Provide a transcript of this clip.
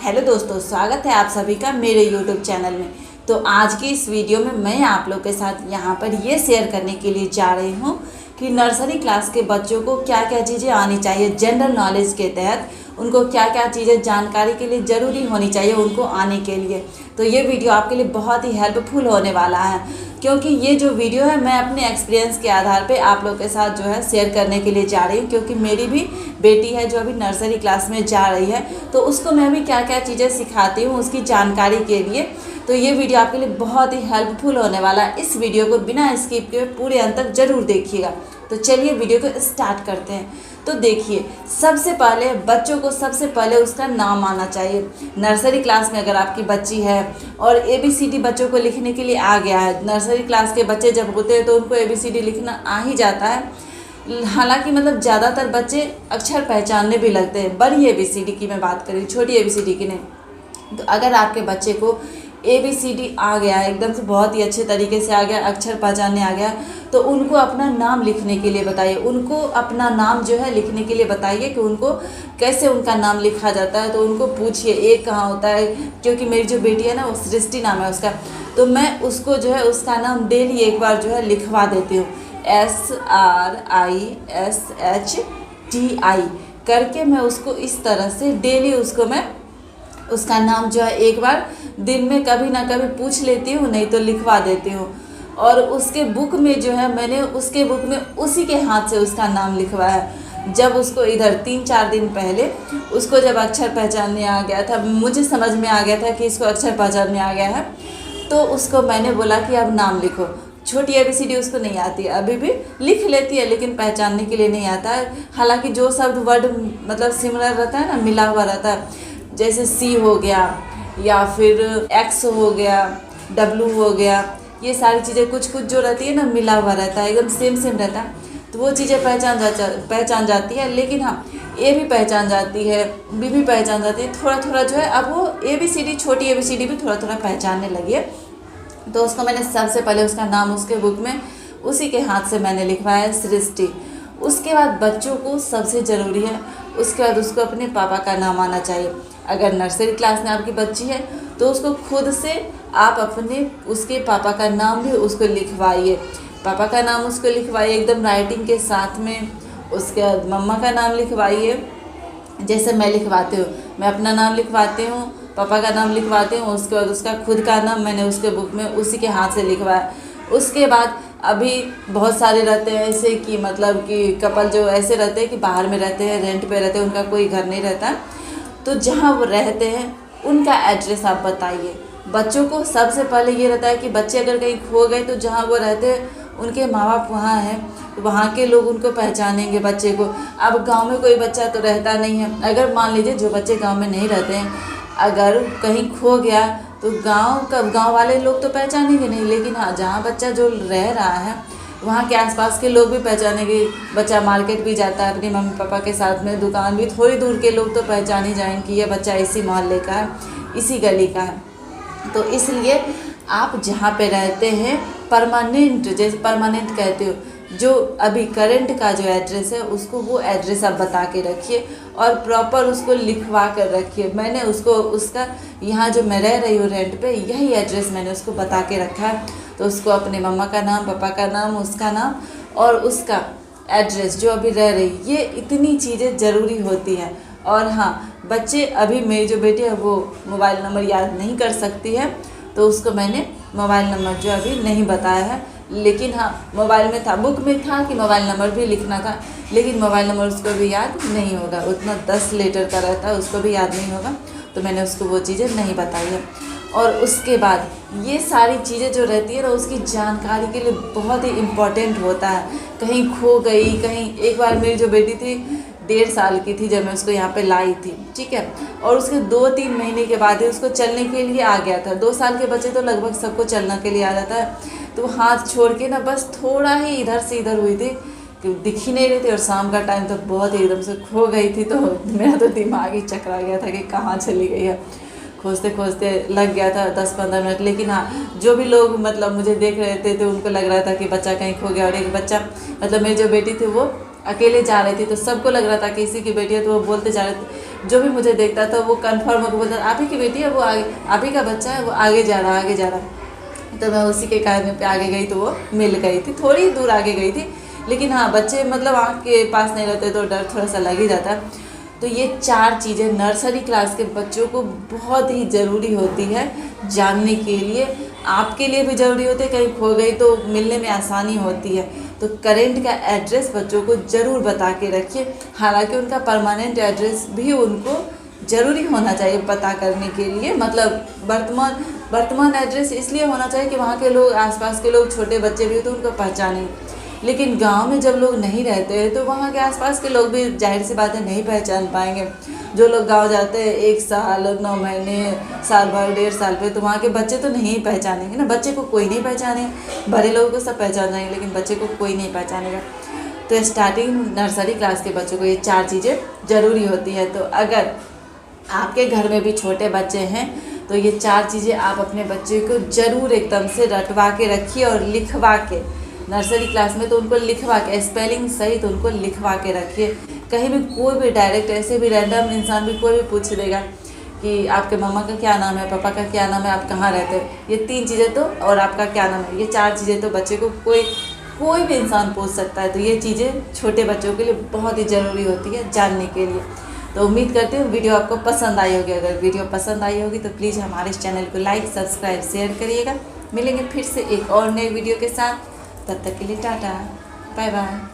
Hello दोस्तों, स्वागत है आप सभी का मेरे यूट्यूब चैनल में। तो आज की इस वीडियो में मैं आप लोग के साथ यहाँ पर ये शेयर करने के लिए जा रही हूँ कि नर्सरी क्लास के बच्चों को क्या क्या चीज़ें आनी चाहिए। जनरल नॉलेज के तहत उनको क्या क्या चीज़ें जानकारी के लिए ज़रूरी होनी चाहिए उनको आने के लिए। तो ये वीडियो आपके लिए बहुत ही हेल्पफुल होने वाला है, क्योंकि ये जो वीडियो है मैं अपने एक्सपीरियंस के आधार पे आप लोग के साथ जो है शेयर करने के लिए जा रही हूँ। क्योंकि मेरी भी बेटी है जो अभी नर्सरी क्लास में जा रही है, तो उसको मैं भी क्या क्या चीज़ें सिखाती हूँ उसकी जानकारी के लिए। तो ये वीडियो आपके लिए बहुत ही हेल्पफुल होने वाला है। इस वीडियो को बिना स्किप किए पूरे अंत तक ज़रूर देखिएगा। तो चलिए वीडियो को स्टार्ट करते हैं। तो देखिए, सबसे पहले बच्चों को सबसे पहले उसका नाम आना चाहिए। नर्सरी क्लास में अगर आपकी बच्ची है और ABCD बच्चों को लिखने के लिए आ गया है, नर्सरी क्लास के बच्चे जब होते हैं तो उनको ABCD लिखना आ ही जाता है। हालांकि मतलब ज़्यादातर बच्चे अक्षर पहचानने भी लगते हैं। बड़ी ABCD की मैं बात करी, छोटी ABCD की नहीं। तो अगर आपके बच्चे को ABCD आ गया है, एकदम से बहुत ही अच्छे तरीके से आ गया, अक्षर पहचानने आ गया, तो उनको अपना नाम लिखने के लिए बताइए। उनको अपना नाम जो है लिखने के लिए बताइए कि उनको कैसे उनका नाम लिखा जाता है। तो उनको पूछिए एक कहाँ होता है, क्योंकि मेरी जो बेटी है ना वो सृष्टि नाम है उसका, तो मैं उसको जो है उसका नाम डेली एक बार जो है लिखवा देती हूँ। SRISHTI करके मैं उसको इस तरह से डेली उसको मैं उसका नाम जो है एक बार दिन में कभी ना कभी पूछ लेती हूँ, नहीं तो लिखवा देती हूँ। और उसके बुक में जो है मैंने उसके बुक में उसी के हाथ से उसका नाम लिखवाया है। जब उसको इधर 3-4 दिन पहले उसको जब अक्षर पहचानने आ गया था, मुझे समझ में आ गया था कि इसको अक्षर पहचानने आ गया है, तो उसको मैंने बोला कि अब नाम लिखो। छोटी ABCD उसको नहीं आती है, अभी भी लिख लेती है लेकिन पहचानने के लिए नहीं आता है। हालांकि जो शब्द वर्ड मतलब सिमिलर रहता है ना, मिला हुआ रहता है, जैसे C हो गया या फिर X हो गया, W हो गया, ये सारी चीज़ें कुछ कुछ जो रहती है ना मिला हुआ रहता है, एकदम सेम रहता है, तो वो चीज़ें पहचान जाती है। लेकिन हाँ, A भी पहचान जाती है, B भी पहचान जाती है, थोड़ा थोड़ा जो है अब वो ABCD छोटी ABCD भी थोड़ा थोड़ा पहचानने लगी है। तो उसको मैंने सबसे पहले उसका नाम उसके बुक में उसी के हाथ से मैंने लिखवाया है, सृष्टि। उसके बाद बच्चों को सबसे ज़रूरी है, उसके बाद उसको अपने पापा का नाम आना चाहिए। अगर नर्सरी क्लास में आपकी बच्ची है तो उसको खुद से आप अपने उसके पापा का नाम भी उसको लिखवाइए। पापा का नाम उसको लिखवाइए एकदम राइटिंग के साथ में। उसके बाद मम्मा का नाम लिखवाइए, जैसे मैं लिखवाती हूँ, मैं अपना नाम लिखवाती हूँ, पापा का नाम लिखवाती हूँ। उसके बाद उसका खुद का नाम मैंने उसके बुक में उसी के हाथ से लिखवाया। उसके बाद अभी बहुत सारे रहते हैं ऐसे कि मतलब कि कपल जो ऐसे रहते हैं कि बाहर में रहते हैं, रेंट पे रहते हैं, उनका कोई घर नहीं रहता, तो जहाँ वो रहते हैं उनका एड्रेस आप बताइए। बच्चों को सबसे पहले ये रहता है कि बच्चे अगर कहीं खो गए तो जहाँ वो रहते हैं उनके माँ बाप वहाँ हैं, तो वहाँ के लोग उनको पहचानेंगे बच्चे को। अब गांव में कोई बच्चा तो रहता नहीं है, अगर मान लीजिए जो बच्चे गांव में नहीं रहते हैं अगर कहीं खो गया तो गांव वाले लोग तो पहचानेंगे नहीं, लेकिन हाँ जहाँ बच्चा जो रह रहा है वहाँ के आसपास के लोग भी पहचानेंगे। बच्चा मार्केट भी जाता है अपने मम्मी पापा के साथ में, दुकान भी, थोड़ी दूर के लोग तो पहचान ही जाएंगे कि ये बच्चा इसी मोहल्ले का है, इसी गली का है। तो इसलिए आप जहाँ पे रहते हैं परमानेंट, जैसे परमानेंट कहते हो, जो अभी करंट का जो एड्रेस है उसको वो एड्रेस आप बता के रखिए और प्रॉपर उसको लिखवा कर रखिए। मैंने उसको उसका यहाँ जो मैं रह रही हूँ रेंट पे, यही एड्रेस मैंने उसको बता के रखा है। तो उसको अपने मम्मा का नाम, पापा का नाम, उसका नाम और उसका एड्रेस जो अभी रह रही, ये इतनी चीज़ें ज़रूरी होती हैं। और हाँ, बच्चे अभी मेरी जो बेटी है वो मोबाइल नंबर याद नहीं कर सकती है, तो उसको मैंने मोबाइल नंबर जो अभी नहीं बताया है। लेकिन हाँ, मोबाइल में था, बुक में था कि मोबाइल नंबर भी लिखना था, लेकिन मोबाइल नंबर उसको भी याद नहीं होगा, उतना 10 लेटर का रहता है, उसको भी याद नहीं होगा, तो मैंने उसको वो चीज़ें नहीं बताई है। और उसके बाद ये सारी चीज़ें जो रहती है ना उसकी जानकारी के लिए बहुत ही इम्पोर्टेंट होता है। कहीं खो गई, कहीं, एक बार मेरी जो बेटी थी 1.5 साल की थी जब मैं उसको यहाँ पे लाई थी, ठीक है, और उसके 2-3 महीने के बाद ही उसको चलने के लिए आ गया था। 2 साल के बच्चे तो लगभग सबको चलने के लिए आ जाता है, तो हाथ छोड़ के ना बस थोड़ा ही इधर से इधर हुई थी कि दिख ही नहीं रही थी, और शाम का टाइम तो बहुत ही एकदम से खो गई थी। तो मेरा तो दिमाग ही चकरा गया था कि कहाँ चली गई है, खोजते खोजते लग गया था 10-15 मिनट। लेकिन हाँ, जो भी लोग मतलब मुझे देख रहे थे तो उनको लग रहा था कि बच्चा कहीं खो गया। और एक बच्चा मतलब मेरी जो बेटी थी वो अकेले जा रही थी, तो सबको लग रहा था कि इसी की बेटी है, तो वो बोलते जा रहे थे जो भी मुझे देखता था वो कंफर्म होकर बोलता आप ही की बेटी है, वो आगे आप ही का बच्चा है, वो आगे जा रहा आगे जा रहा। तो मैं उसी के कारण पे आगे गई तो वो मिल गई थी, थोड़ी दूर आगे गई थी। लेकिन हाँ, बच्चे मतलब आँख के पास नहीं रहते तो डर थोड़ा सा लग ही जाता। तो ये 4 चीज़ें नर्सरी क्लास के बच्चों को बहुत ही ज़रूरी होती है जानने के लिए, आपके लिए भी ज़रूरी होती है, कहीं खो गई तो मिलने में आसानी होती है। तो करेंट का एड्रेस बच्चों को ज़रूर बता के रखिए। हालांकि उनका परमानेंट एड्रेस भी उनको ज़रूरी होना चाहिए पता करने के लिए, मतलब वर्तमान एड्रेस इसलिए होना चाहिए कि वहाँ के लोग, आसपास के लोग, छोटे बच्चे भी हो तो उनको पहचानें। लेकिन गांव में जब लोग नहीं रहते हैं तो वहाँ के आसपास के लोग भी जाहिर सी बात है नहीं पहचान पाएंगे। जो लोग गांव जाते हैं 1 साल 9 महीने, साल भर, 1.5 साल पे, तो वहाँ के बच्चे तो नहीं पहचानेंगे ना, बच्चे को कोई नहीं पहचाने। बड़े लोगों को सब पहचान जाएंगे लेकिन बच्चे को कोई नहीं पहचानेगा। तो स्टार्टिंग नर्सरी क्लास के बच्चों को ये 4 चीज़ें ज़रूरी होती है। तो अगर आपके घर में भी छोटे बच्चे हैं तो ये 4 चीज़ें आप अपने बच्चे को ज़रूर एकदम से रटवा के रखिए और लिखवा के, नर्सरी क्लास में तो उनको लिखवा के, स्पेलिंग सहित उनको लिखवा के रखिए। कहीं भी कोई भी डायरेक्ट ऐसे भी रैंडम इंसान भी कोई भी पूछ देगा कि आपके मम्मा का क्या नाम है, पापा का क्या नाम है, आप कहाँ रहते हो, ये 3 चीज़ें तो, और आपका क्या नाम है, ये 4 चीज़ें तो बच्चे को कोई भी इंसान पूछ सकता है। तो ये चीज़ें छोटे बच्चों के लिए बहुत ही ज़रूरी होती है जानने के लिए। तो उम्मीद करती हूँ वीडियो आपको पसंद आई होगी। अगर वीडियो पसंद आई होगी तो प्लीज़ हमारे इस चैनल को लाइक, सब्सक्राइब, शेयर करिएगा। मिलेंगे फिर से एक और नए वीडियो के साथ, तब तक के लिए टाटा, बाय बाय।